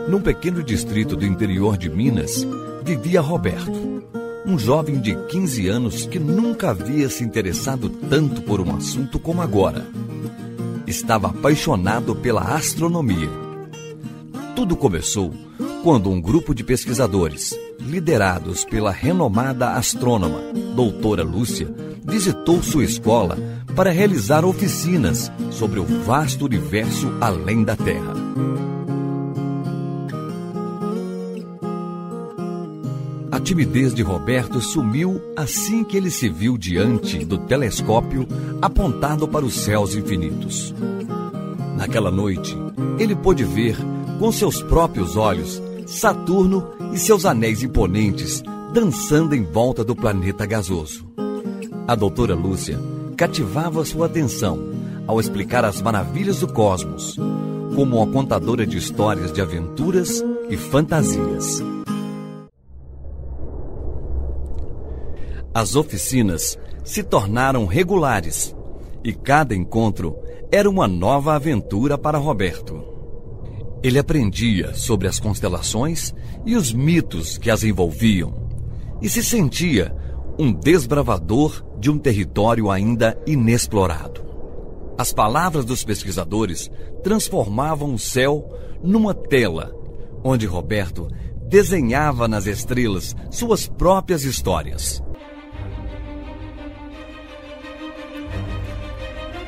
Num pequeno distrito do interior de Minas, vivia Roberto, um jovem de 15 anos que nunca havia se interessado tanto por um assunto como agora. Estava apaixonado pela astronomia. Tudo começou quando um grupo de pesquisadores, liderados pela renomada astrônoma, doutora Lúcia, visitou sua escola para realizar oficinas sobre o vasto universo além da Terra. A timidez de Roberto sumiu assim que ele se viu diante do telescópio apontado para os céus infinitos. Naquela noite, ele pôde ver, com seus próprios olhos, Saturno e seus anéis imponentes dançando em volta do planeta gasoso. A doutora Lúcia cativava sua atenção ao explicar as maravilhas do cosmos, como uma contadora de histórias de aventuras e fantasias. As oficinas se tornaram regulares e cada encontro era uma nova aventura para Roberto. Ele aprendia sobre as constelações e os mitos que as envolviam e se sentia um desbravador de um território ainda inexplorado. As palavras dos pesquisadores transformavam o céu numa tela, onde Roberto desenhava nas estrelas suas próprias histórias.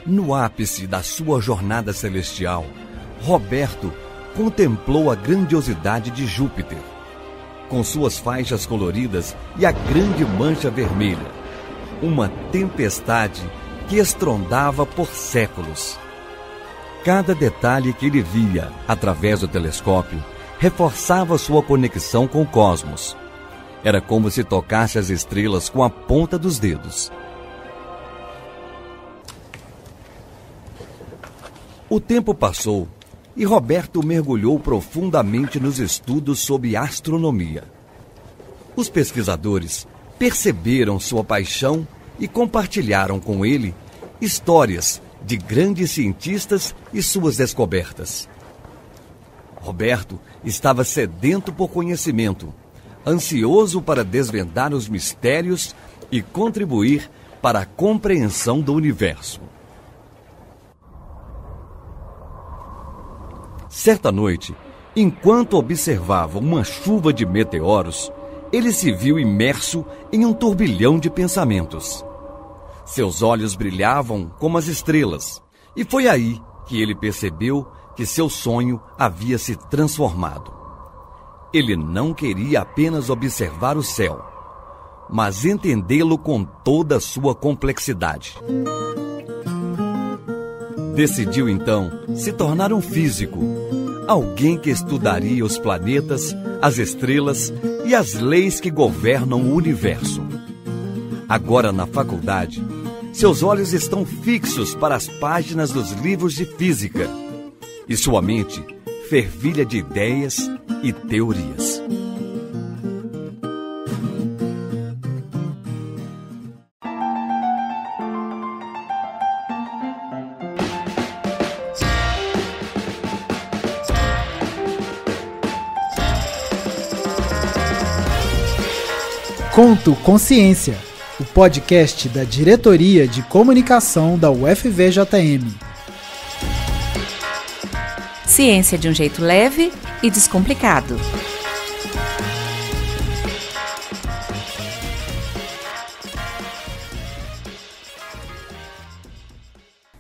No ápice da sua jornada celestial, Roberto contemplou a grandiosidade de Júpiter, com suas faixas coloridas e a grande mancha vermelha, uma tempestade que estrondava por séculos. Cada detalhe que ele via através do telescópio reforçava sua conexão com o cosmos. Era como se tocasse as estrelas com a ponta dos dedos. O tempo passou e Roberto mergulhou profundamente nos estudos sobre astronomia. Os pesquisadores perceberam sua paixão e compartilharam com ele histórias de grandes cientistas e suas descobertas. Roberto estava sedento por conhecimento, ansioso para desvendar os mistérios e contribuir para a compreensão do universo. Certa noite, enquanto observava uma chuva de meteoros, ele se viu imerso em um turbilhão de pensamentos. Seus olhos brilhavam como as estrelas, e foi aí que ele percebeu que seu sonho havia se transformado. Ele não queria apenas observar o céu, mas entendê-lo com toda a sua complexidade. Decidiu então se tornar um físico, alguém que estudaria os planetas, as estrelas e as leis que governam o universo. Agora na faculdade, seus olhos estão fixos para as páginas dos livros de física e sua mente fervilha de ideias e teorias. Conto Consciência, o podcast da Diretoria de Comunicação da UFVJM. Ciência de um jeito leve e descomplicado.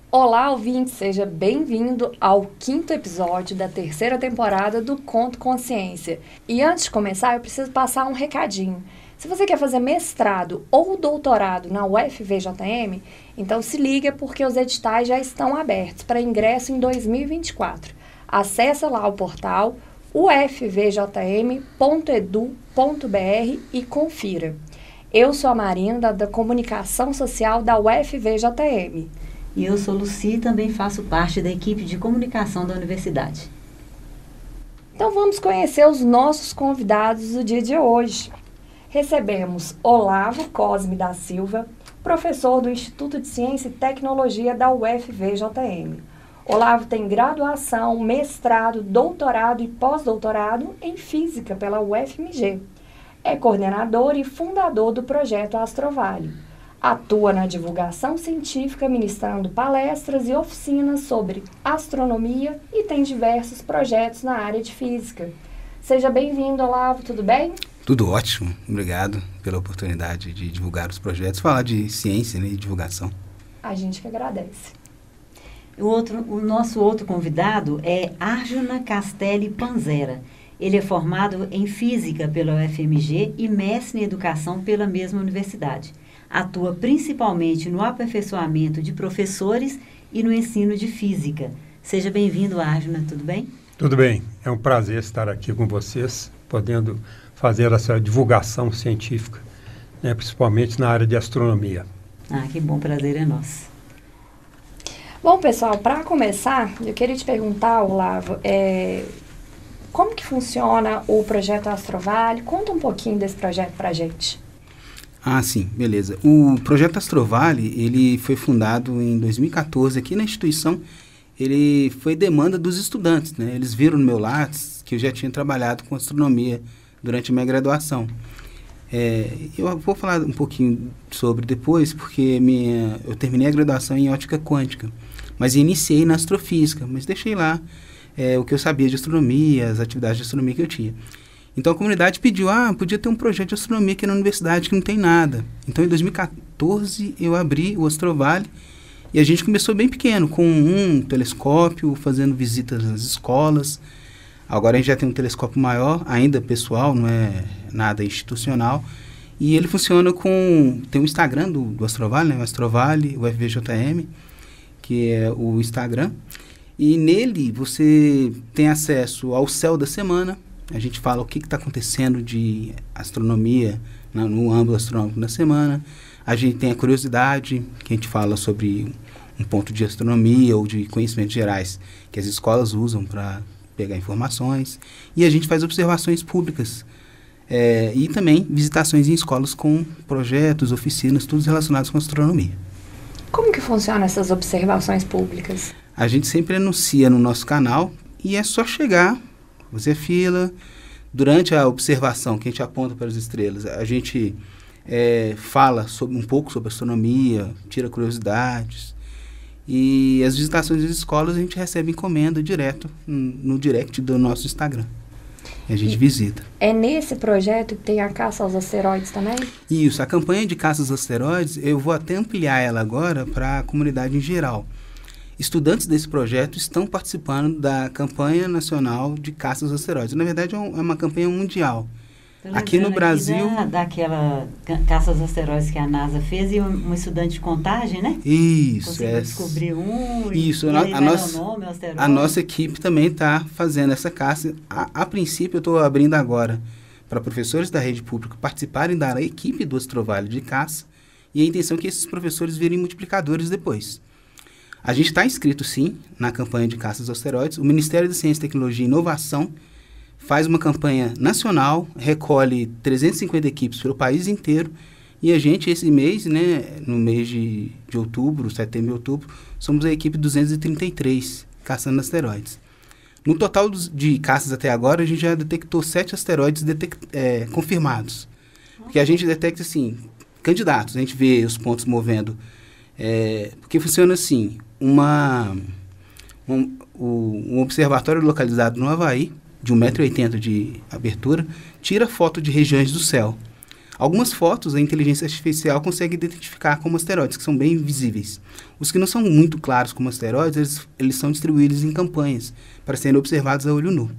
Olá, ouvinte! Seja bem-vindo ao 5º episódio da 3ª temporada do Conto Consciência. E antes de começar, eu preciso passar um recadinho. Se você quer fazer mestrado ou doutorado na UFVJM, então se liga porque os editais já estão abertos para ingresso em 2024. Acesse lá o portal ufvjm.edu.br e confira. Eu sou a Marina, da Comunicação Social da UFVJM. E eu sou Luci e também faço parte da equipe de comunicação da universidade. Então vamos conhecer os nossos convidados do dia de hoje. Recebemos Olavo Cosme da Silva, professor do Instituto de Ciência e Tecnologia da UFVJM. Olavo tem graduação, mestrado, doutorado e pós-doutorado em Física pela UFMG. É coordenador e fundador do projeto Astrovale. Atua na divulgação científica, ministrando palestras e oficinas sobre astronomia e tem diversos projetos na área de física. Seja bem-vindo, Olavo, tudo bem? Tudo ótimo, obrigado pela oportunidade de divulgar os projetos, falar de ciência, né, e divulgação. A gente que agradece. O nosso outro convidado é Arjuna Castelli Panzera. Ele é formado em Física pela UFMG e mestre em Educação pela mesma universidade. Atua principalmente no aperfeiçoamento de professores e no ensino de Física. Seja bem-vindo, Arjuna, tudo bem? Tudo bem, é um prazer estar aqui com vocês, podendo fazer essa divulgação científica, né, principalmente na área de astronomia. Ah, que bom, prazer é nosso. Bom, pessoal, para começar, eu queria te perguntar, Olavo, como que funciona o projeto Astrovale? Conta um pouquinho desse projeto para a gente. Ah, sim, beleza. O projeto Astrovale, ele foi fundado em 2014 aqui na instituição. Ele foi demanda dos estudantes, né? Eles viram no meu Lattes que eu já tinha trabalhado com astronomia durante a minha graduação. Eu vou falar um pouquinho sobre depois, porque eu terminei a graduação em ótica quântica, mas iniciei na astrofísica, mas deixei lá o que eu sabia de astronomia, as atividades de astronomia que eu tinha. Então a comunidade pediu, podia ter um projeto de astronomia aqui na universidade que não tem nada. Então em 2014 eu abri o Astrovale e a gente começou bem pequeno, com um telescópio, fazendo visitas nas escolas. Agora a gente já tem um telescópio maior, ainda pessoal, não é nada institucional. E ele funciona tem um Instagram do Astrovale, né? O Astrovale, o FVJM, que é o Instagram. E nele você tem acesso ao céu da semana. A gente fala o que está acontecendo de astronomia no âmbito astronômico na semana. A gente tem a curiosidade, que a gente fala sobre um ponto de astronomia ou de conhecimentos gerais que as escolas usam para pegar informações. E a gente faz observações públicas. E também visitações em escolas com projetos, oficinas, tudo relacionados com astronomia. Como que funcionam essas observações públicas? A gente sempre anuncia no nosso canal e é só chegar, fazer fila. Durante a observação que a gente aponta para as estrelas, a gente fala um pouco sobre astronomia, tira curiosidades. E as visitações das escolas a gente recebe encomenda direto no direct do nosso Instagram. E a gente visita. É nesse projeto que tem a caça aos asteroides também? Isso, a campanha de caça aos asteroides, eu vou até ampliar ela agora para a comunidade em geral. Estudantes desse projeto estão participando da campanha nacional de caça aos asteroides. Na verdade, é uma campanha mundial. Aqui no Brasil... daquela caça aos asteroides que a NASA fez e um estudante de Contagem, né? Isso. Conseguiu descobrir Isso. A nossa equipe também está fazendo essa caça. A princípio, eu estou abrindo agora para professores da rede pública participarem da equipe do Astrovale de caça, e a intenção é que esses professores virem multiplicadores depois. A gente está inscrito, sim, na campanha de caça aos asteroides. O Ministério da Ciência, Tecnologia e Inovação faz uma campanha nacional, recolhe 350 equipes pelo país inteiro, e a gente, esse mês, né, no mês de outubro, setembro e outubro, somos a equipe 233 caçando asteroides. No total de caças até agora, a gente já detectou 7 asteroides confirmados. Porque a gente detecta, assim, candidatos, a gente vê os pontos movendo. Porque funciona assim, um observatório localizado no Havaí, de 1,80 m de abertura, tira foto de regiões do céu. Algumas fotos a inteligência artificial consegue identificar como asteroides, que são bem visíveis. Os que não são muito claros como asteroides, eles são distribuídos em campanhas, para serem observados a olho nu.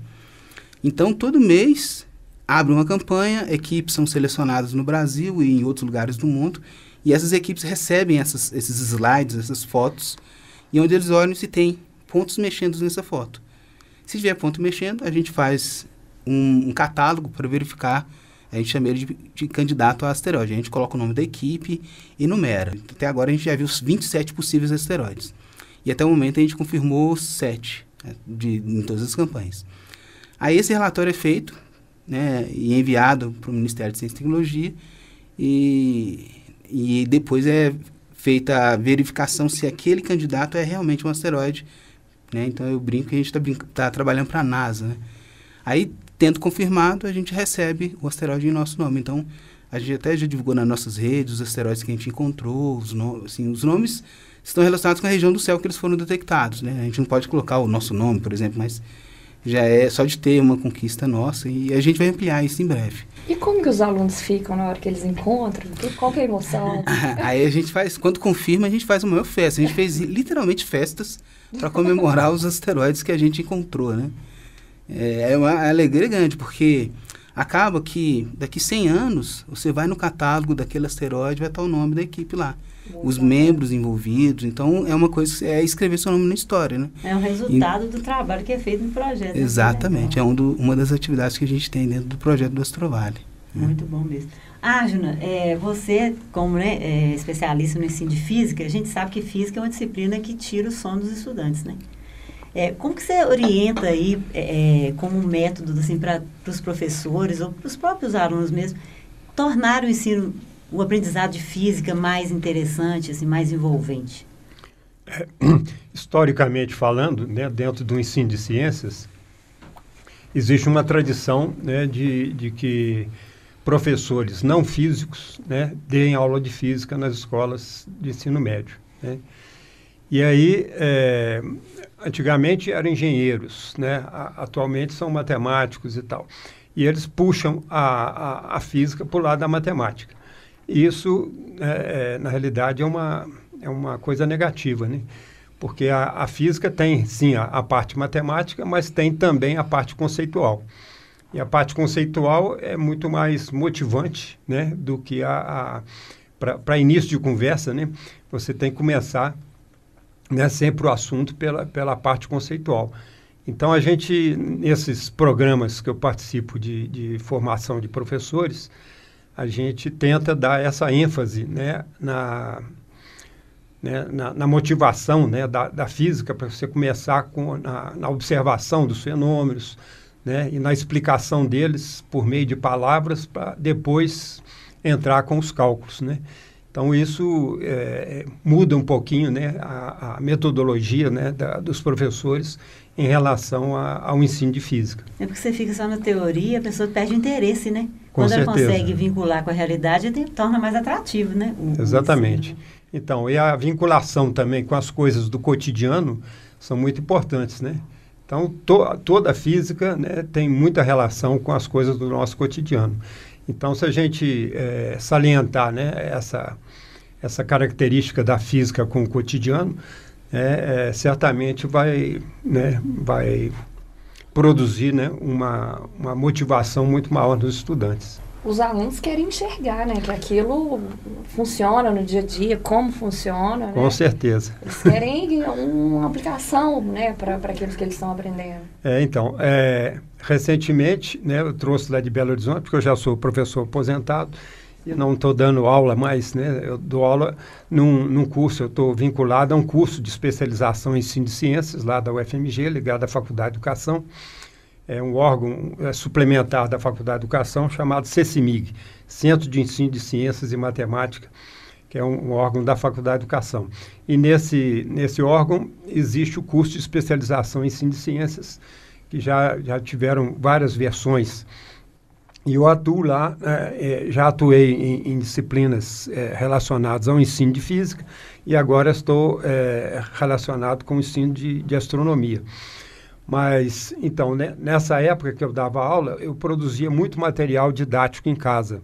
Então, todo mês, abre uma campanha, equipes são selecionadas no Brasil e em outros lugares do mundo, e essas equipes recebem esses slides, essas fotos, e onde eles olham se tem pontos mexendo nessa foto. Se tiver ponto mexendo, a gente faz um catálogo para verificar, a gente chama ele de candidato a asteroide. A gente coloca o nome da equipe e numera. Até agora a gente já viu os 27 possíveis asteroides. E até o momento a gente confirmou 7 em todas as campanhas. Aí esse relatório é feito, né, e enviado para o Ministério de Ciência e Tecnologia e depois é feita a verificação se aquele candidato é realmente um asteroide né? Então eu brinco que a gente está trabalhando para a NASA, né? Aí, tendo confirmado, a gente recebe o asteroide em nosso nome. Então, a gente até já divulgou nas nossas redes os asteroides que a gente encontrou, os nomes estão relacionados com a região do céu que eles foram detectados, né? A gente não pode colocar o nosso nome, por exemplo, mas já é só de ter uma conquista nossa e a gente vai ampliar isso em breve. E como que os alunos ficam na hora que eles encontram? Qual que é a emoção? Aí a gente faz, quando confirma, a gente faz uma maior festa. A gente fez literalmente festas para comemorar os asteroides que a gente encontrou, né? É uma alegria grande, porque acaba que daqui 100 anos você vai no catálogo daquele asteroide, vai estar o nome da equipe lá. Os membros envolvidos, então é uma coisa, é escrever seu nome na história, né? É um resultado do trabalho que é feito no projeto. Exatamente, é uma das atividades que a gente tem dentro do projeto do Astrovale. Muito bom mesmo. Arjuna, você, como especialista no ensino de física, a gente sabe que física é uma disciplina que tira o sono dos estudantes, né? Como que você orienta aí, como um método assim, para os professores ou para os próprios alunos mesmo, tornar o aprendizado de física mais interessante, assim, mais envolvente? Historicamente falando, né, dentro do ensino de ciências, existe uma tradição, né, de que professores não físicos, né, deem aula de física nas escolas de ensino médio, né? E aí, antigamente eram engenheiros, né? Atualmente são matemáticos e tal. E eles puxam a física para o lado da matemática. Isso, na realidade, é uma coisa negativa, né? Porque a física tem, sim, a parte matemática, mas tem também a parte conceitual. E a parte conceitual é muito mais motivante, né, do que para início de conversa, né? Você tem que começar, né, sempre o assunto pela parte conceitual. Então, a gente, nesses programas que eu participo de formação de professores, a gente tenta dar essa ênfase, né, na motivação, né, da física, para você começar na observação dos fenômenos, né, e na explicação deles por meio de palavras, para depois entrar com os cálculos, né? Então, isso muda um pouquinho, né, a metodologia, né, dos professores em relação ao ensino de física. É porque você fica só na teoria, a pessoa perde o interesse, né? Com Quando certeza. ela consegue vincular com a realidade, torna mais atrativo, né? Exatamente. Então, e a vinculação também com as coisas do cotidiano são muito importantes, né? Então, toda a física, né, tem muita relação com as coisas do nosso cotidiano. Então, se a gente salientar, né, essa característica da física com o cotidiano, certamente vai produzir, né, uma motivação muito maior dos estudantes. Os alunos querem enxergar, né, que aquilo funciona no dia a dia, como funciona, né? Com certeza. Eles querem uma aplicação, né, para aquilo que eles estão aprendendo. Então, recentemente, né, eu trouxe lá de Belo Horizonte, porque eu já sou professor aposentado e não estou dando aula mais, né? Eu dou aula num curso, eu estou vinculado a um curso de especialização em ensino de ciências, lá da UFMG, ligado à Faculdade de Educação. É um órgão suplementar da Faculdade de Educação chamado CECIMIG, Centro de Ensino de Ciências e Matemática, que é um órgão da Faculdade de Educação. E nesse órgão existe o curso de especialização em ensino de ciências, que já tiveram várias versões. E eu atuo lá, já atuei em disciplinas relacionadas ao ensino de física e agora estou relacionado com o ensino de astronomia. Mas, então, né, nessa época que eu dava aula, eu produzia muito material didático em casa.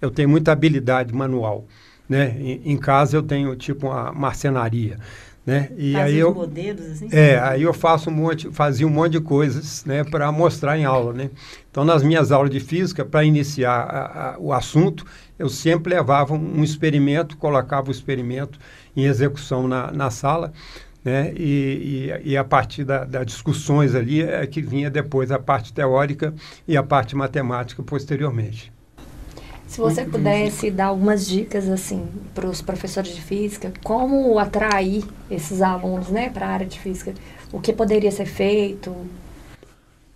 Eu tenho muita habilidade manual, né? Em casa eu tenho, tipo, uma marcenaria, né? E aí eu modelos, assim? Aí eu fazia um monte de coisas, né, para mostrar em aula, né? Então, nas minhas aulas de física, para iniciar o assunto, eu sempre levava um experimento, colocava o experimento em execução na sala, né? E a partir das discussões ali é que vinha depois a parte teórica e a parte matemática posteriormente. Se você pudesse dar algumas dicas assim para os professores de física, como atrair esses alunos, né, para a área de física, o que poderia ser feito?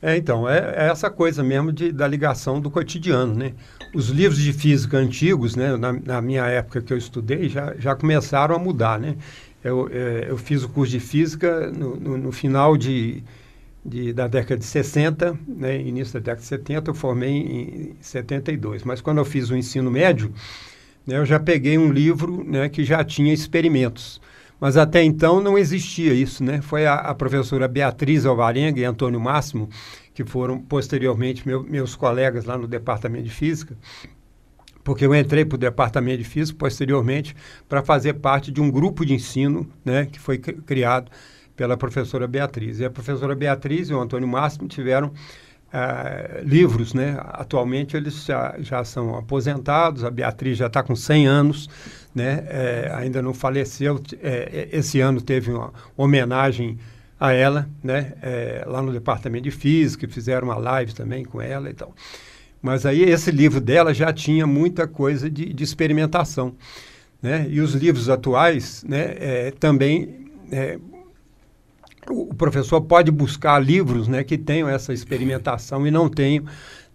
Então, é essa coisa mesmo da ligação do cotidiano, né? Os livros de física antigos, né, na minha época que eu estudei, já começaram a mudar, né? Eu fiz o curso de física no final da década de 60, né, início da década de 70, eu formei em 72. Mas quando eu fiz o ensino médio, né, eu já peguei um livro, né, que já tinha experimentos. Mas até então não existia isso, né? Foi a professora Beatriz Alvarenga e Antônio Máximo, que foram posteriormente meus colegas lá no departamento de física, porque eu entrei para o departamento de física posteriormente para fazer parte de um grupo de ensino, né, que foi criado pela professora Beatriz. E a professora Beatriz e o Antônio Máximo tiveram livros, né? Atualmente eles já são aposentados, a Beatriz já está com 100 anos, né? Ainda não faleceu. Esse ano teve uma homenagem a ela, né? Lá no departamento de física, fizeram uma live também com ela e tal. Mas aí esse livro dela já tinha muita coisa de experimentação, né? E os livros atuais, né, também... o professor pode buscar livros, né, que tenham essa experimentação e não tenham,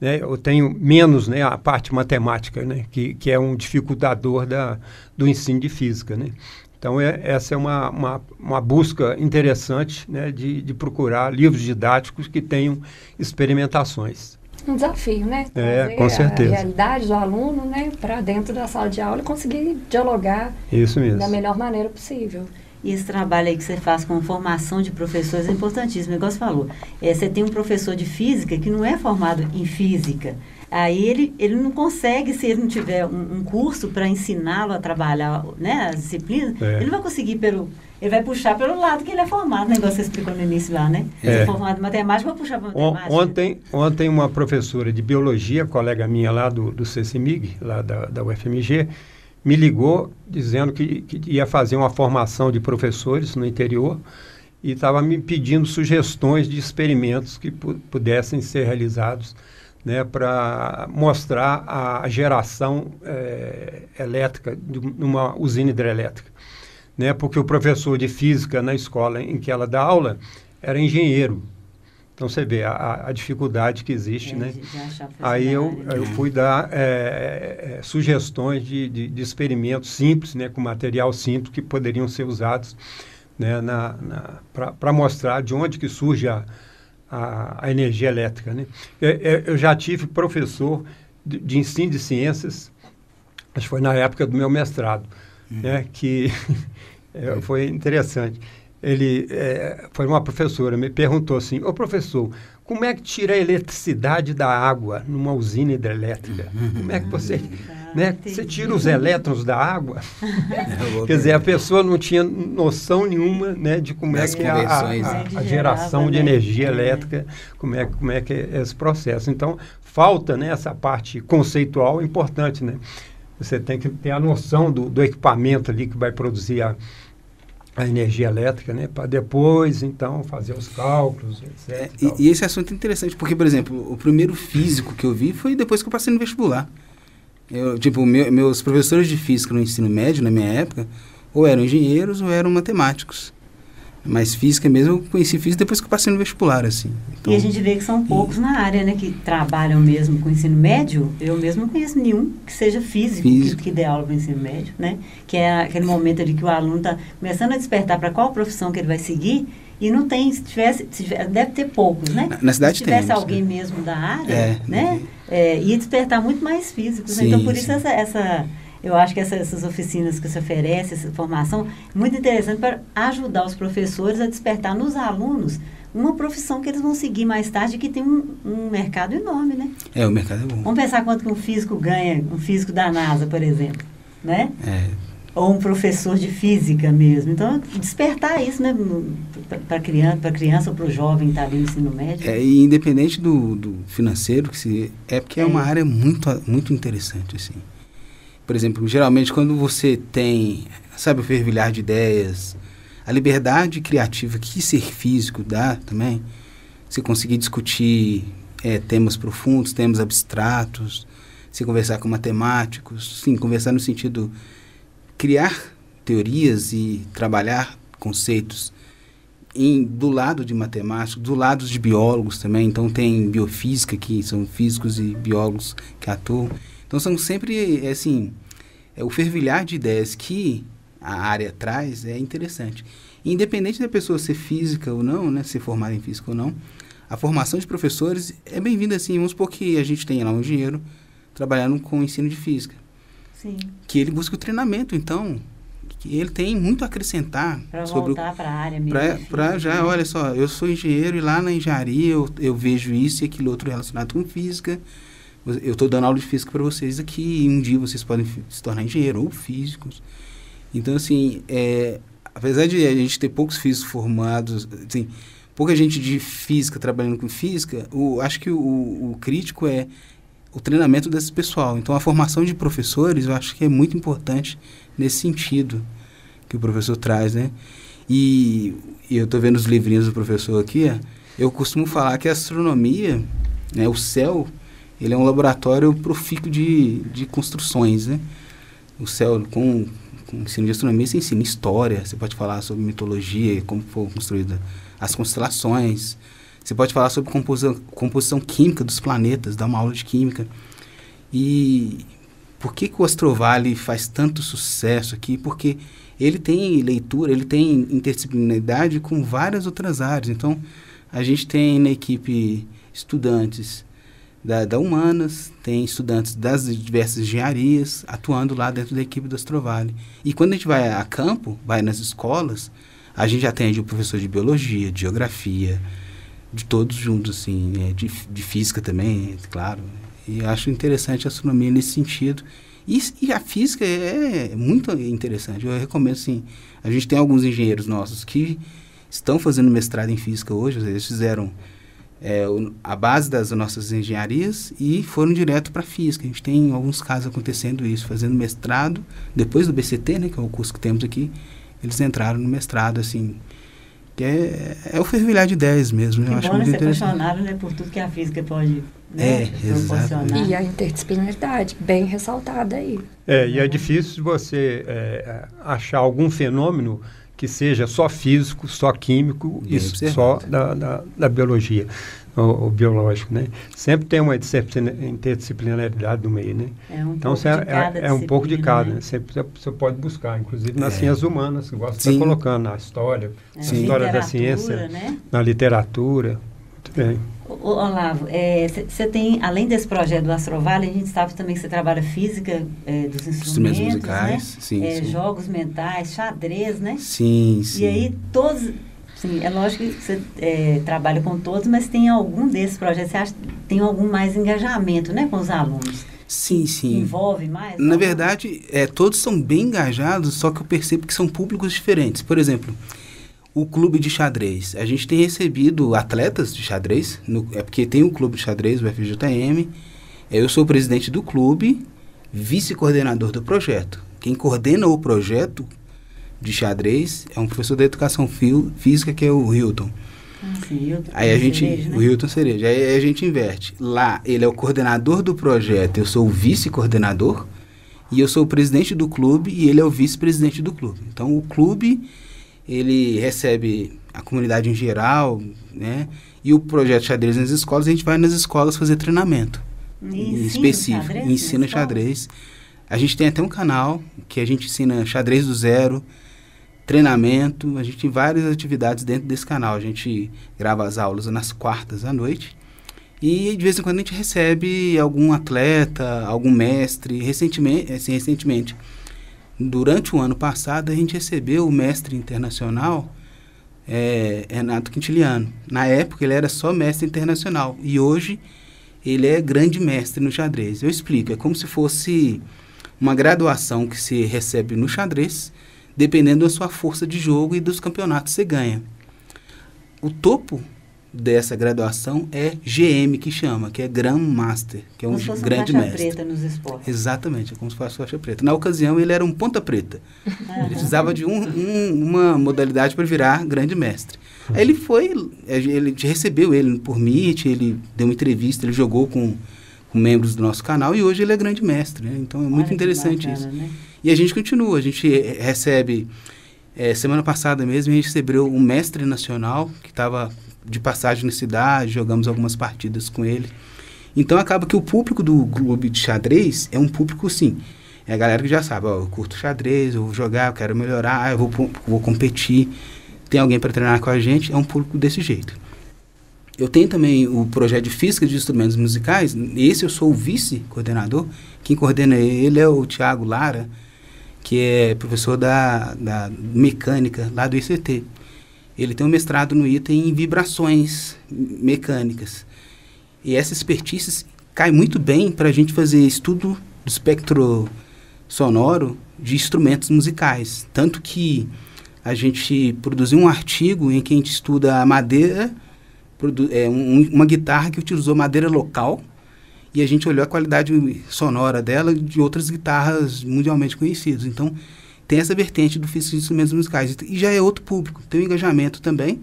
né, eu tenho menos, né, a parte matemática, né, que é um dificultador do ensino de física, né. Então, essa é uma busca interessante, né, de procurar livros didáticos que tenham experimentações. Um desafio, né? Com certeza. A realidade do aluno, né, para dentro da sala de aula e conseguir dialogar Isso mesmo. da melhor maneira possível. E esse trabalho aí que você faz com formação de professores é importantíssimo. O negócio falou, você tem um professor de física que não é formado em física. Aí ele não consegue, se ele não tiver um curso para ensiná-lo a trabalhar, né, as disciplinas, ele não vai conseguir ele vai puxar pelo lado que ele é formado, né, igual você explicou no início lá, né? Se é formado em matemática, vai puxar para matemática. Ontem uma professora de biologia, colega minha lá do CECIMIG, lá da UFMG, me ligou dizendo que ia fazer uma formação de professores no interior e estava me pedindo sugestões de experimentos que pudessem ser realizados, né, para mostrar a geração elétrica numa usina hidrelétrica, né, porque o professor de física na escola em que ela dá aula era engenheiro. Então, você vê a dificuldade que existe, né? Aí eu fui dar sugestões de experimentos simples, né, com material simples que poderiam ser usados, né, para mostrar de onde que surge a energia elétrica, né? Eu já tive professor de ensino de ciências, acho que foi na época do meu mestrado, né, que foi interessante. Ele foi uma professora, me perguntou assim: ô professor, como é que tira a eletricidade da água numa usina hidrelétrica? Como é que você, né, você tira os elétrons da água? Quer dizer, a pessoa não tinha noção nenhuma, né, de como é que é a geração de energia elétrica, como é que é esse processo. Então, falta, né, essa parte conceitual importante, né? Você tem que ter a noção do equipamento ali que vai produzir a energia elétrica, né, para depois, então, fazer os cálculos, etc. E esse assunto é interessante, porque, por exemplo, o primeiro físico que eu vi foi depois que eu passei no vestibular. Meus professores de física no ensino médio, na minha época, ou eram engenheiros ou eram matemáticos. Mas física mesmo, eu conheci física depois que eu passei no vestibular, assim. Então, e a gente vê que são poucos na área, né, que trabalham mesmo com ensino médio. Eu mesmo não conheço nenhum que seja físico. Que dê aula para o ensino médio, né? Que é aquele momento ali que o aluno está começando a despertar para qual profissão que ele vai seguir. E não tem, deve ter poucos, né? Na cidade se tivesse tem, alguém mesmo da área, né? Ia despertar muito mais físicos. Sim, então, por isso eu acho que essas oficinas que se oferece, essa formação, é muito interessante para ajudar os professores a despertar nos alunos uma profissão que eles vão seguir mais tarde, que tem um mercado enorme, né? O mercado é bom. Vamos pensar quanto que um físico ganha, um físico da NASA, por exemplo, né? Ou um professor de física mesmo. Então, despertar isso, né, para criança ou para o jovem que está ali no ensino médio. E independente do financeiro, porque é uma área muito, muito interessante, assim. Por exemplo, geralmente quando você tem, sabe, o fervilhar de ideias, a liberdade criativa que ser físico dá também, você conseguir discutir temas profundos, temas abstratos, você conversar com matemáticos, sim, conversar no sentido criar teorias e trabalhar conceitos do lado de matemáticos, do lado de biólogos também. Então tem biofísica, que são físicos e biólogos que atuam. Então são sempre, assim, o fervilhar de ideias que a área traz é interessante. Independente da pessoa ser física ou não, né, ser formada em física ou não, a formação de professores é bem-vinda, assim. Vamos supor que a gente tenha lá um engenheiro trabalhando com o ensino de física. Sim. Que ele busca o treinamento, então, que ele tem muito a acrescentar. Para voltar para a área mesmo. Para já, olha só, eu sou engenheiro e lá na engenharia eu vejo isso e aquilo outro relacionado com física. Eu estou dando aula de física para vocês aqui e um dia vocês podem se tornar engenheiro ou físicos. Então, assim, apesar de a gente ter poucos físicos formados, assim, pouca gente de física trabalhando com física, acho que o crítico é o treinamento desse pessoal. Então, a formação de professores, eu acho que é muito importante nesse sentido que o professor traz, né? E eu estou vendo os livrinhos do professor aqui, eu costumo falar que a astronomia, né, o céu, ele é um laboratório profícuo de construções, né? O céu, com o ensino de astronomia, você ensina história, você pode falar sobre mitologia, como foram construídas as constelações, você pode falar sobre composição química dos planetas, dar uma aula de química. E por que o Astrovale faz tanto sucesso aqui? Porque ele tem leitura, ele tem interdisciplinaridade com várias outras áreas. Então, a gente tem na equipe estudantes da Humanas, tem estudantes das diversas engenharias atuando lá dentro da equipe do Astrovale. E quando a gente vai a campo, vai nas escolas, a gente atende o professor de biologia, de geografia, de todos juntos, assim, de física também, claro. E eu acho interessante a astronomia nesse sentido. E a física é muito interessante. Eu recomendo, assim, a gente tem alguns engenheiros nossos que estão fazendo mestrado em física hoje, eles fizeram a base das nossas engenharias e foram direto para a física. A gente tem alguns casos acontecendo isso, fazendo mestrado, depois do BCT, né, que é o curso que temos aqui, eles entraram no mestrado, assim, que é o fervilhar de ideias mesmo. Que eu acho bom, muito ser interessante. apaixonado, né, por tudo que a física pode, né, proporcionar. E a interdisciplinaridade, bem ressaltada aí. E é difícil você achar algum fenômeno que seja só físico, só químico e só da biologia, ou biológico, né? Sempre tem uma interdisciplinaridade no meio, né? Então, um pouco de cada, né? Você pode buscar, inclusive nas ciências humanas, que gosta de estar colocando na história, na história da ciência, né? Na literatura. Muito bem. Olavo, você tem, além desse projeto do Astrovale, a gente sabe também que você trabalha física dos instrumentos musicais, né? Sim. Jogos mentais, xadrez, né? Sim. E aí todos, sim, é lógico que você trabalha com todos, mas tem algum desses projetos, você acha que tem algum mais engajamento, né, com os alunos? Sim. Envolve mais? Na verdade, todos são bem engajados, só que eu percebo que são públicos diferentes. Por exemplo, o clube de xadrez. A gente tem recebido atletas de xadrez, porque tem um clube de xadrez, o FJM. Eu sou o presidente do clube, vice-coordenador do projeto. Quem coordena o projeto de xadrez é um professor da educação física, que é o Hilton. Sim, Hilton. Aí a gente, Cereja, né? O Hilton Cereja. Aí a gente inverte. Lá, ele é o coordenador do projeto, eu sou o vice-coordenador, e eu sou o presidente do clube, e ele é o vice-presidente do clube. Então, o clube, ele recebe a comunidade em geral, né? E o projeto xadrez nas escolas, a gente vai nas escolas fazer treinamento específico. Ensina xadrez. A gente tem até um canal que a gente ensina xadrez do zero, treinamento. A gente tem várias atividades dentro desse canal. A gente grava as aulas nas quartas à noite. E de vez em quando a gente recebe algum atleta, algum mestre. Recentemente, durante o ano passado, a gente recebeu o mestre internacional, Renato Quintiliano. Na época, ele era só mestre internacional. E hoje, ele é grande mestre no xadrez. Eu explico. É como se fosse uma graduação que se recebe no xadrez, dependendo da sua força de jogo e dos campeonatos que você ganha. O topo dessa graduação é GM, que chama, que é Grand Master, que é um grande mestre. Faixa preta nos esportes. Exatamente, é como se fosse faixa preta. Na ocasião, ele era um ponta preta. Ele precisava de uma modalidade para virar grande mestre. Aí ele recebeu ele por Meet, ele deu uma entrevista, ele jogou com membros do nosso canal e hoje ele é grande mestre, né? Então é muito interessante isso. Né? E a gente continua, a gente recebe, semana passada mesmo, a gente recebeu um mestre nacional que estava de passagem na cidade, jogamos algumas partidas com ele. Então acaba que o público do clube de xadrez é um público, sim, É a galera que já sabe, ó, eu curto xadrez, eu vou jogar, eu quero melhorar, eu vou competir. Tem alguém para treinar com a gente, é um público desse jeito. Eu tenho também o projeto de física de instrumentos musicais, esse eu sou o vice-coordenador. Quem coordena ele é o Thiago Lara, que é professor da mecânica lá do ICT. Ele tem um mestrado no ITA em vibrações mecânicas. E essa expertise cai muito bem para a gente fazer estudo do espectro sonoro de instrumentos musicais. Tanto que a gente produziu um artigo em que a gente estuda a madeira, uma guitarra que utilizou madeira local, e a gente olhou a qualidade sonora dela de outras guitarras mundialmente conhecidas. Então, tem essa vertente do físico de instrumentos musicais. E já é outro público, tem um engajamento também.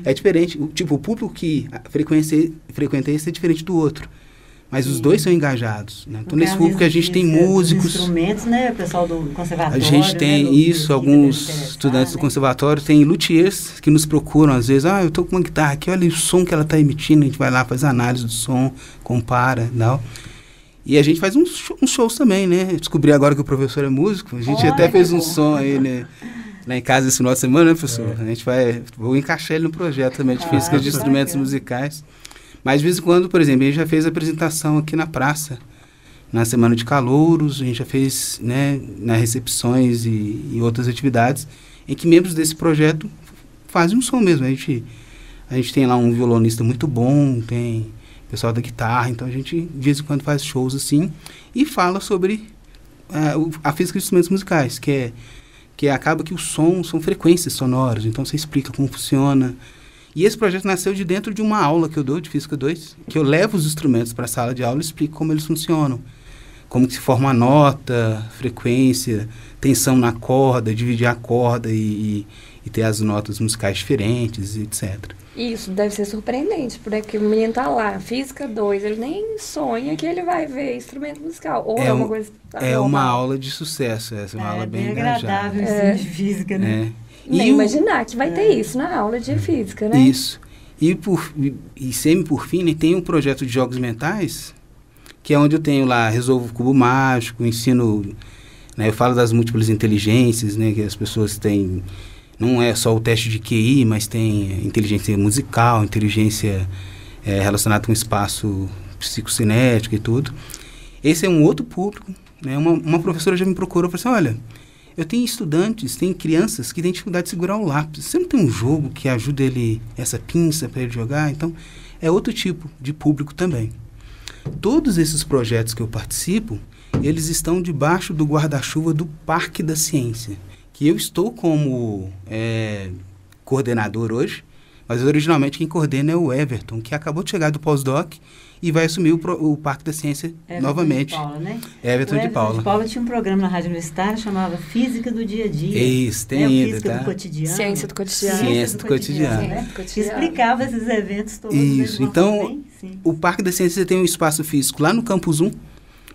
É diferente, o público que frequenta esse é diferente do outro. Mas os dois são engajados, né? Então, nesse público a gente tem músicos... instrumentos, né? O pessoal do conservatório... A gente tem, né? Alguns estudantes do conservatório, tem luthiers que nos procuram, às vezes, eu estou com uma guitarra aqui, olha o som que ela está emitindo, a gente vai lá, faz análise do som, compara, tal. E a gente faz uns shows também, né? Descobri agora que o professor é músico, a gente até fez um som aí, né? Lá em casa esse final de semana, né, professor? A gente vou encaixar ele no projeto também de física de instrumentos musicais. Mas de vez em quando, por exemplo, a gente já fez a apresentação aqui na praça, na Semana de Calouros, a gente já fez, né, nas recepções e outras atividades, em que membros desse projeto fazem um som mesmo. A gente tem lá um violonista muito bom, tem pessoal da guitarra, então a gente de vez em quando faz shows assim e fala sobre a física de instrumentos musicais, que acaba que o som são frequências sonoras, então você explica como funciona. E esse projeto nasceu de dentro de uma aula que eu dou de Física 2, que eu levo os instrumentos para a sala de aula e explico como eles funcionam, como que se forma a nota, frequência, tensão na corda, dividir a corda e ter as notas musicais diferentes, etc. Isso deve ser surpreendente, porque o menino tá lá, Física 2, ele nem sonha que ele vai ver instrumento musical. Ou uma coisa... É uma aula de sucesso, essa é uma aula bem agradável, ensino de física, né? Nem imaginar que vai ter isso na aula de física, né? Isso. E por fim, né, tem um projeto de jogos mentais, que é onde eu tenho lá, resolvo o cubo mágico, ensino, né, eu falo das múltiplas inteligências, né, que as pessoas têm. Não é só o teste de QI, mas tem inteligência musical, inteligência relacionada com o espaço psicocinético e tudo. Esse é um outro público, né? Uma professora já me procurou e falou assim, olha, eu tenho estudantes, tem crianças que têm dificuldade de segurar o lápis. Você não tem um jogo que ajude essa pinça para ele jogar? Então, é outro tipo de público também. Todos esses projetos que eu participo, eles estão debaixo do guarda-chuva do Parque da Ciência, que eu estou como coordenador hoje, mas originalmente quem coordena é o Everton, que acabou de chegar do pós-doc e vai assumir o Parque da Ciência novamente. Everton de Paula, né? Everton de Paula. De Paula tinha um programa na Rádio Universitária chamava Física do Dia a Dia. Isso, tem ainda, Física do Cotidiano. Ciência do Cotidiano. Ciência do Cotidiano. Né? Explicava esses eventos todos. Isso, então o Parque da Ciência tem um espaço físico lá no Campus 1,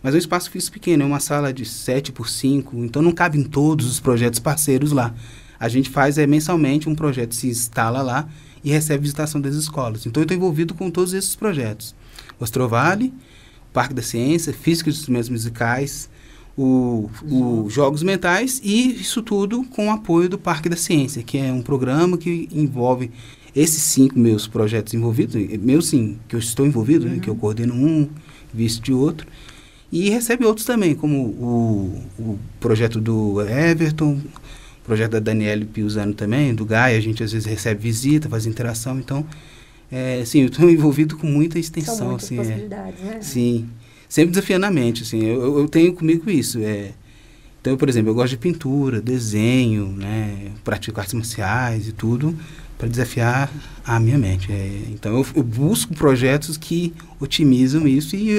mas é um espaço físico pequeno, é uma sala de 7x5, então não cabe em todos os projetos parceiros lá. A gente faz mensalmente um projeto, se instala lá e recebe visitação das escolas. Então eu estou envolvido com todos esses projetos. O Astrovale, o Parque da Ciência, Física de Instrumentos Musicais, os Jogos Mentais e isso tudo com o apoio do Parque da Ciência, que é um programa que envolve esses 5 meus projetos envolvidos, meus sim, que eu estou envolvido, né, que eu coordeno um, vice de outro. E recebe outros também, como o projeto do Everton, o projeto da Daniele Piusano também, do Gaia, a gente às vezes recebe visita, faz interação, então, sim, eu estou envolvido com muita extensão. São muitas assim, possibilidades, né? Sim, sempre desafiando a mente, assim, eu tenho comigo isso, então, por exemplo, eu gosto de pintura, desenho, né, pratico artes marciais e tudo, para desafiar a minha mente. Então, eu busco projetos que otimizam isso e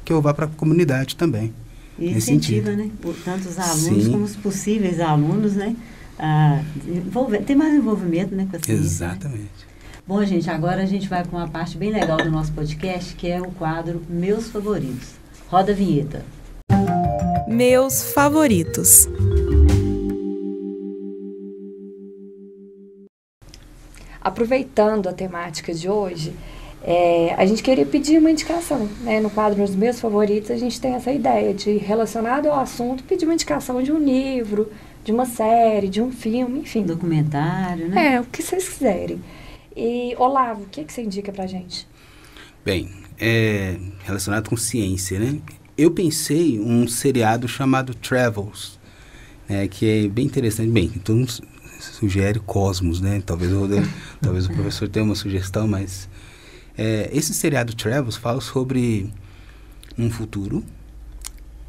que eu vá para a comunidade também. E incentiva, né? Tanto os alunos como os possíveis alunos, né? Ter mais envolvimento, né, com a ciência. Exatamente. Né? Bom, gente, agora a gente vai para uma parte bem legal do nosso podcast, que é o quadro Meus Favoritos. Roda a vinheta. Meus favoritos. Aproveitando a temática de hoje, A gente queria pedir uma indicação, né? No quadro Os Meus Favoritos, a gente tem essa ideia de, relacionado ao assunto, pedir uma indicação de um livro, de uma série, de um filme, enfim. Documentário, né? O que vocês quiserem. E, Olavo, o que você indica pra gente? Bem, relacionado com ciência, né? Eu pensei um seriado chamado Travels, que é bem interessante. Bem, todo mundo sugere Cosmos, né? Talvez o professor tenha uma sugestão, mas esse seriado Travels fala sobre um futuro.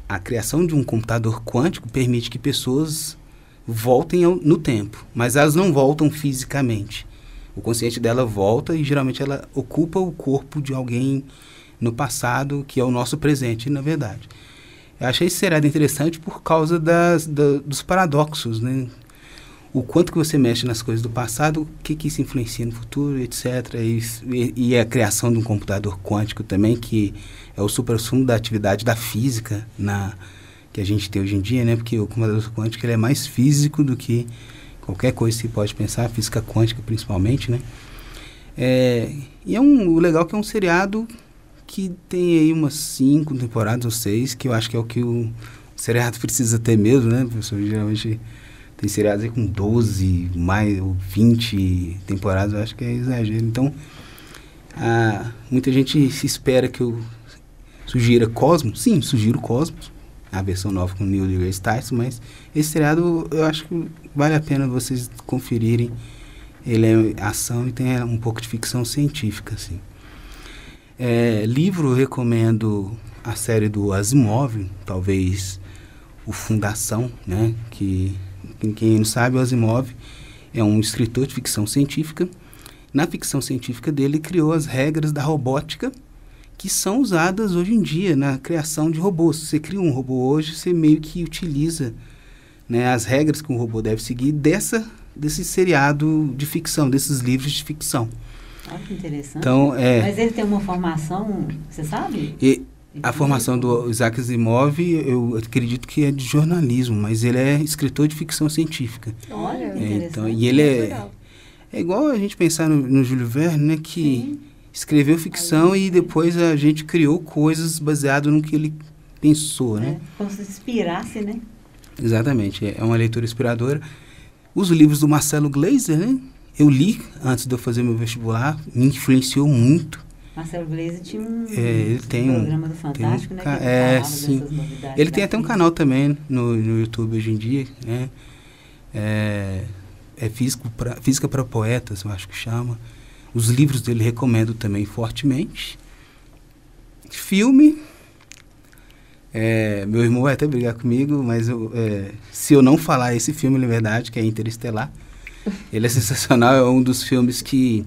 A criação de um computador quântico permite que pessoas voltem no tempo, mas elas não voltam fisicamente. O consciente dela volta e geralmente ela ocupa o corpo de alguém no passado, que é o nosso presente, na verdade. Eu achei esse seriado interessante por causa dos paradoxos, né? O quanto que você mexe nas coisas do passado, o que isso influencia no futuro, etc. E a criação de um computador quântico também, que é o suprassumo da atividade da física que a gente tem hoje em dia, né? Porque o computador quântico ele é mais físico do que qualquer coisa que se pode pensar, física quântica principalmente, né? O legal é que é um seriado que tem aí umas 5 temporadas ou 6, que eu acho que é o que o seriado precisa ter mesmo, né, professor? Geralmente tem seriados aí com 12, mais ou 20 temporadas, eu acho que é exagero. Então, muita gente se espera que eu sugira Cosmos. Sim, sugiro Cosmos, a versão nova com Neil deGrasse Tyson, mas esse seriado eu acho que vale a pena vocês conferirem. Ele é ação e tem um pouco de ficção científica, assim. Livro, eu recomendo a série do Asimov, talvez o Fundação, né? Que quem não sabe, o Asimov é um escritor de ficção científica. Na ficção científica dele, criou as regras da robótica que são usadas hoje em dia na criação de robôs. Se você cria um robô hoje, você meio que utiliza, né, as regras que um robô deve seguir desse seriado de ficção, desses livros de ficção. Olha que interessante. Então, mas ele tem uma formação, você sabe? A formação do Isaac Asimov, eu acredito que é de jornalismo, mas ele é escritor de ficção científica. Olha, interessante. Então, e ele é igual a gente pensar no Júlio Verne, né, que escreveu ficção e depois a gente criou coisas baseadas no que ele pensou, né? Como se inspirasse, né? Exatamente, é uma leitura inspiradora. Os livros do Marcelo Gleiser, né? Eu li antes de eu fazer meu vestibular, me influenciou muito. Marcelo Gleiser tinha um programa do Fantástico, né? Que sim. dessas novidades. Ele tem até um canal também no YouTube hoje em dia, né? Física para Poetas, eu acho que chama. Os livros dele recomendo também fortemente. Filme, meu irmão vai até brigar comigo, mas se eu não falar esse filme, na verdade, que é Interestelar, ele é sensacional, é um dos filmes que,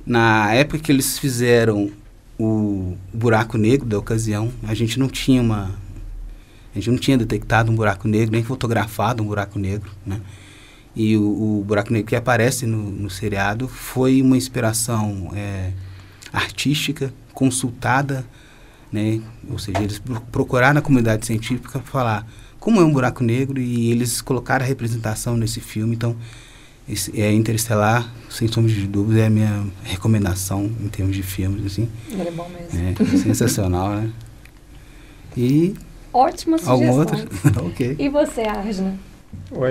na época que eles fizeram o buraco negro da ocasião, a gente não tinha detectado um buraco negro, nem fotografado um buraco negro, né? E o buraco negro que aparece no seriado foi uma inspiração artística, consultada, né? Ou seja, eles procuraram na comunidade científica falar como é um buraco negro e eles colocaram a representação nesse filme. Então, Interestelar, sem sombra de dúvida, é a minha recomendação em termos de filmes, assim. Ele é bom mesmo. É sensacional, né? E... Ótima sugestão. Alguma outra? Ok. E você, Arjuna?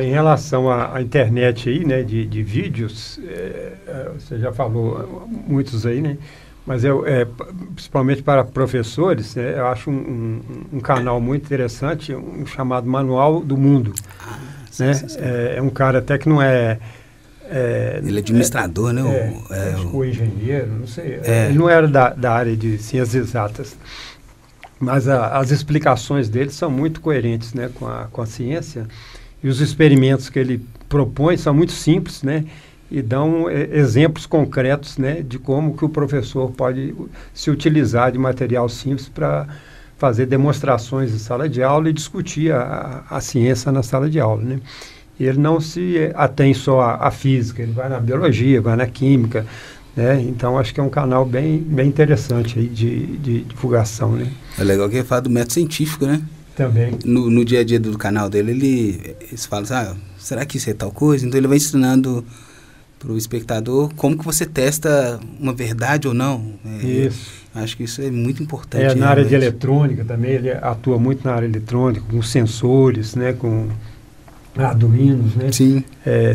Em relação à internet aí, né, de vídeos, você já falou muitos aí, né? Mas principalmente para professores, né, eu acho um canal muito interessante, um chamado Manual do Mundo. Né? É um cara até que não ele é administrador, né? Ou engenheiro, não sei. Ele não era da área de ciências exatas. Mas as explicações dele são muito coerentes, né, com a ciência. E os experimentos que ele propõe são muito simples, né? E dão exemplos concretos, né, de como que o professor pode se utilizar de material simples para fazer demonstrações em sala de aula e discutir a ciência na sala de aula, né? E ele não se atém só à física, ele vai na biologia, vai na química, né? Então, acho que é um canal bem interessante aí de divulgação, né? É legal que ele fala do método científico, né? Também. No dia a dia do canal dele, eles falam, será que isso é tal coisa? Então, ele vai ensinando o espectador como que você testa uma verdade ou não. Isso. Acho que isso é muito importante. Na área de eletrônica também, ele atua muito na área eletrônica, com sensores, né, com Arduinos, né? Sim.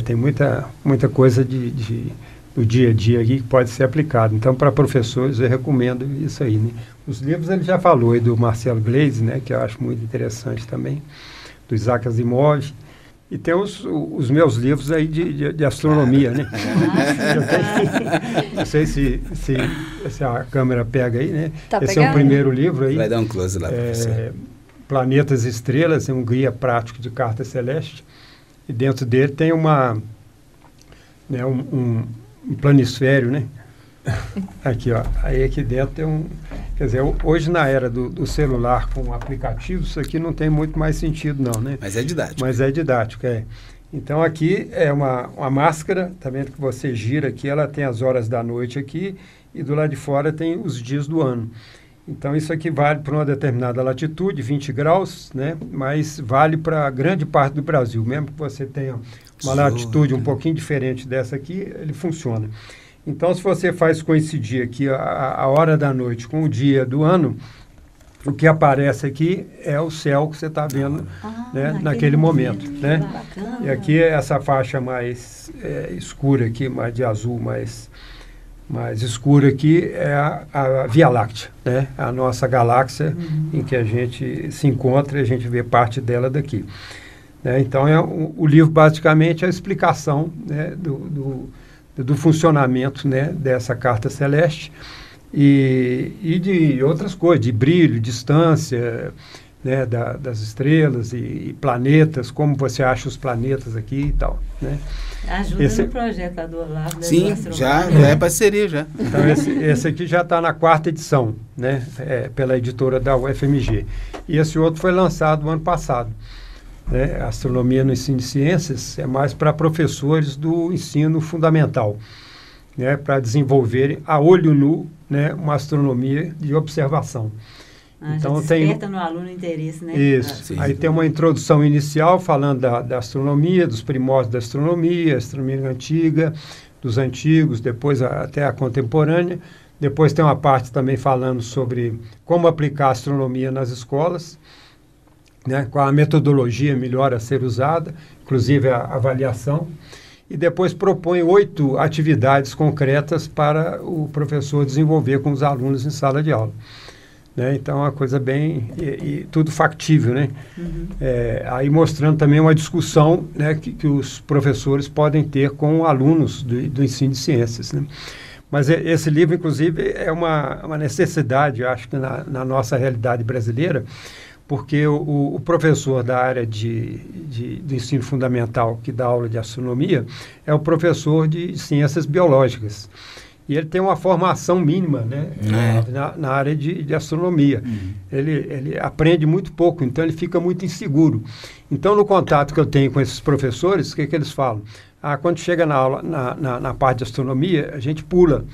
Tem muita coisa do dia a dia aqui que pode ser aplicado. Então, para professores, eu recomendo isso aí, né? Os livros ele já falou aí do Marcelo Gleisi, né, que eu acho muito interessante também, do Isaac Asimov. E tem os meus livros aí de astronomia, né? Não sei se a câmera pega aí, né? Esse é o primeiro livro aí. Vai dar um close lá, professor. Planetas e Estrelas, é um guia prático de carta celeste. E dentro dele tem um planisfério, né? Aqui, ó. Aí aqui dentro tem quer dizer, hoje na era do celular com aplicativos, isso aqui não tem muito mais sentido não, né? Mas é didático. Mas é didático, é. Então aqui é uma máscara, tá vendo que você gira aqui, ela tem as horas da noite aqui e do lado de fora tem os dias do ano. Então isso aqui vale para uma determinada latitude, 20 graus, né? Mas vale para grande parte do Brasil, mesmo que você tenha uma latitude um pouquinho diferente dessa aqui, ele funciona. Então, se você faz coincidir aqui a hora da noite com o dia do ano, o que aparece aqui é o céu que você está vendo né, naquele momento. Né? E aqui essa faixa mais escura aqui, mais de azul, mais escura aqui, é a Via Láctea, né? A nossa galáxia em que a gente se encontra e a gente vê parte dela daqui. Né? Então, o livro basicamente é a explicação, né, do funcionamento, né, dessa carta celeste e de outras coisas, de brilho, distância, né, das estrelas e planetas, como você acha os planetas aqui e tal. Né? Ajuda no projeto lá do Olavo. Sim, já é parceria já. Então esse aqui já está na 4ª edição, né, pela editora da UFMG. E esse outro foi lançado no ano passado. Né? Astronomia no ensino de ciências é mais para professores do ensino fundamental, né? Para desenvolverem a olho nu, né, uma astronomia de observação. Então desperta no aluno interesse, né? Isso. Sim. Aí tem uma introdução inicial falando da astronomia, dos primórdios da astronomia antiga, dos antigos, depois até a contemporânea. Depois tem uma parte também falando sobre como aplicar a astronomia nas escolas, né, qual a metodologia melhor a ser usada, inclusive a avaliação, e depois propõe 8 atividades concretas para o professor desenvolver com os alunos em sala de aula. Né? Então, é uma coisa bem... E tudo factível, né? Aí mostrando também uma discussão, né, que os professores podem ter com alunos do ensino de ciências. Né? Mas esse livro, inclusive, é uma necessidade, eu acho que na nossa realidade brasileira, porque o professor da área do ensino fundamental, que dá aula de astronomia, é o professor de ciências biológicas. E ele tem uma formação mínima, né, na área de astronomia. Ele aprende muito pouco, então ele fica muito inseguro. Então, no contato que eu tenho com esses professores, o que eles falam? Quando chega na aula, na parte de astronomia, a gente pula.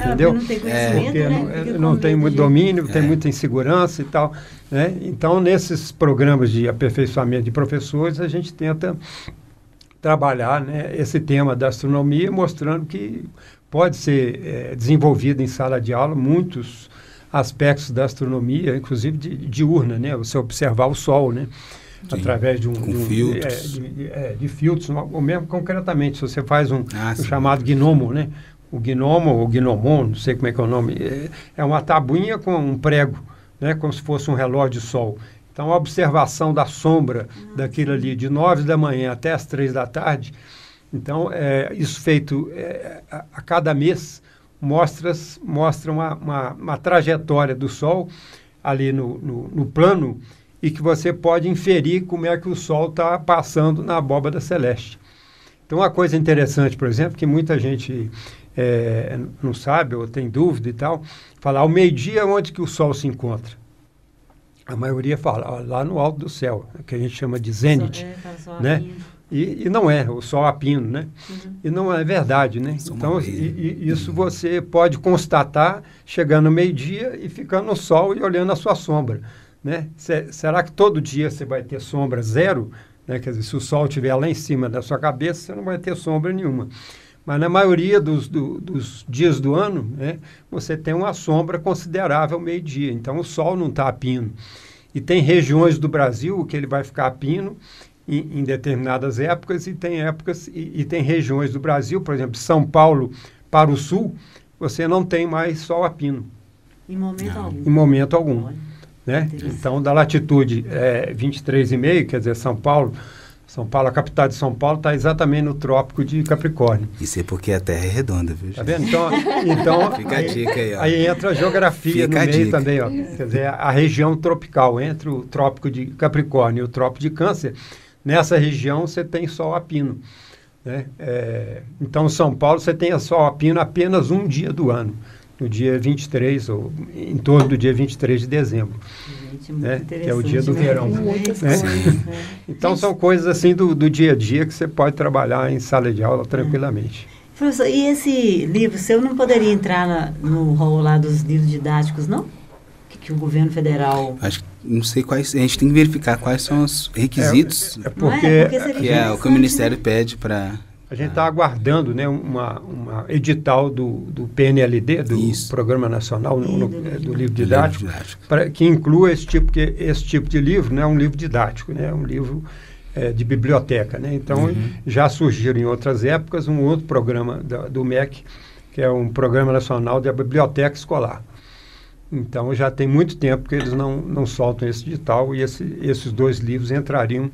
Entendeu? Não tem conhecimento, não tem muito domínio, tem muita insegurança e tal. Né? Então, nesses programas de aperfeiçoamento de professores, a gente tenta trabalhar, né, esse tema da astronomia, mostrando que pode ser desenvolvido em sala de aula muitos aspectos da astronomia, inclusive diurna, né? Você observar o Sol, né? Sim, através de filtros. De filtros, ou mesmo concretamente, se você faz um chamado gnomo, né? O gnomo ou gnomon, não sei como é que é o nome, é uma tabuinha com um prego, né? Como se fosse um relógio de sol. Então, a observação da sombra daquilo ali, de 9 da manhã até as 3 da tarde, então, isso feito a cada mês, mostra uma trajetória do Sol ali no plano, e que você pode inferir como é que o Sol está passando na abóbada celeste. Então, uma coisa interessante, por exemplo, que muita gente não sabe ou tem dúvida e tal, falar ao meio-dia onde que o Sol se encontra. A maioria fala lá no alto do céu, que a gente chama de zênite, né? E não é, o Sol a pino, né? E não é verdade, né? Então, isso você pode constatar chegando ao meio-dia e ficando no Sol e olhando a sua sombra, né? Será que todo dia você vai ter sombra zero? né? Quer dizer, se o sol estiver lá em cima da sua cabeça, você não vai ter sombra nenhuma. Mas na maioria dos dias do ano, né, você tem uma sombra considerável ao meio-dia. Então o sol não está a pino. E tem regiões do Brasil que ele vai ficar a pino em determinadas épocas, e tem regiões do Brasil, por exemplo, São Paulo para o sul, você não tem mais sol a pino. Em momento algum. Em momento algum. Né? Então, da latitude 23,5, quer dizer, São Paulo, a capital de São Paulo, está exatamente no trópico de Capricórnio. Isso é porque a Terra é redonda, viu? Tá vendo? Então fica a dica aí, ó. Aí entra a geografia no meio também, ó. Quer dizer, a região tropical, entre o trópico de Capricórnio e o trópico de Câncer, nessa região você tem sol a pino. Né? Então, São Paulo, você tem sol a pino apenas um dia do ano, no dia 23, ou em torno do dia 23 de dezembro. Gente, né? Que é o dia do verão. Né? Então, são coisas assim do dia a dia que você pode trabalhar em sala de aula tranquilamente. Professor, e esse livro seu não poderia entrar no rol lá dos livros didáticos, não? Que o governo federal... Não sei quais... A gente tem que verificar quais são os requisitos o que o Ministério pede para... A gente está aguardando, né, uma edital do PNLD, do Programa Nacional do Livro Didático, que inclua esse tipo de livro, não é um livro didático, né, é um livro de biblioteca. Né? Então, já surgiram em outras épocas um outro programa do MEC, que é um Programa Nacional da Biblioteca Escolar. Então, já tem muito tempo que eles não soltam esse edital, e esses dois livros entrariam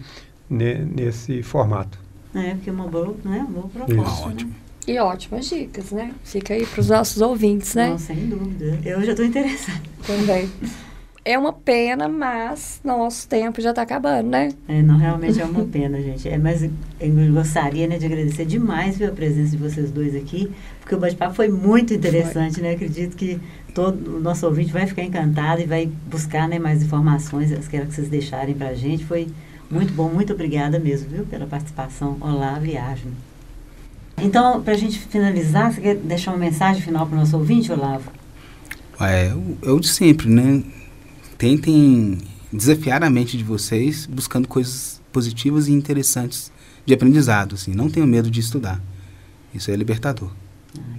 nesse formato. Porque é uma boa proposta. Ótimo. E ótimas dicas, né? Fica aí para os nossos ouvintes, né? Não, sem dúvida. Eu já estou interessada. Também. É uma pena, mas nosso tempo já está acabando, né? Não, realmente é uma pena, gente. Mas eu gostaria, né, de agradecer demais a presença de vocês dois aqui, porque o bate-papo foi muito interessante, né? Acredito que todo o nosso ouvinte vai ficar encantado e vai buscar, né, mais informações, as que vocês deixarem para a gente. Foi muito bom, muito obrigada mesmo, viu, pela participação. Olavo e Ágino. Então, para a gente finalizar, você quer deixar uma mensagem final para o nosso ouvinte, Olavo? Eu de sempre, né? Tentem desafiar a mente de vocês, buscando coisas positivas e interessantes de aprendizado, assim. Não tenham medo de estudar. Isso é libertador.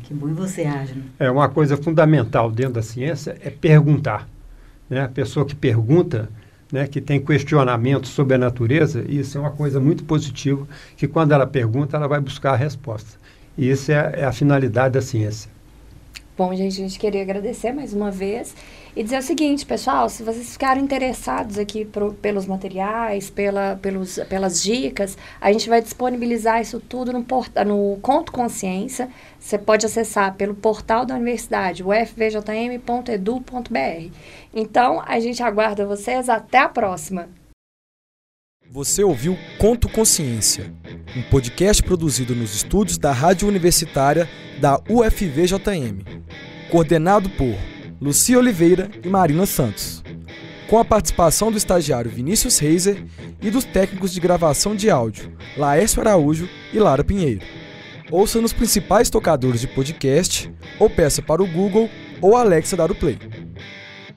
Que bom. E você, Ágino? Uma coisa fundamental dentro da ciência é perguntar. Né? A pessoa que pergunta, né, que tem questionamentos sobre a natureza, isso é uma coisa muito positiva, que quando ela pergunta, ela vai buscar a resposta. E isso é a finalidade da ciência. Bom, gente, a gente queria agradecer mais uma vez e dizer o seguinte, pessoal, se vocês ficarem interessados aqui pelos materiais, pelas dicas, a gente vai disponibilizar isso tudo no Conto Consciência. Você pode acessar pelo portal da universidade, ufvjm.edu.br. Então, a gente aguarda vocês. Até a próxima! Você ouviu Conto Consciência, um podcast produzido nos estúdios da Rádio Universitária da UFVJM, coordenado por Lucia Oliveira e Marina Santos, com a participação do estagiário Vinícius Reiser e dos técnicos de gravação de áudio Laércio Araújo e Lara Pinheiro. Ouça nos principais tocadores de podcast ou peça para o Google ou Alexa dar o play.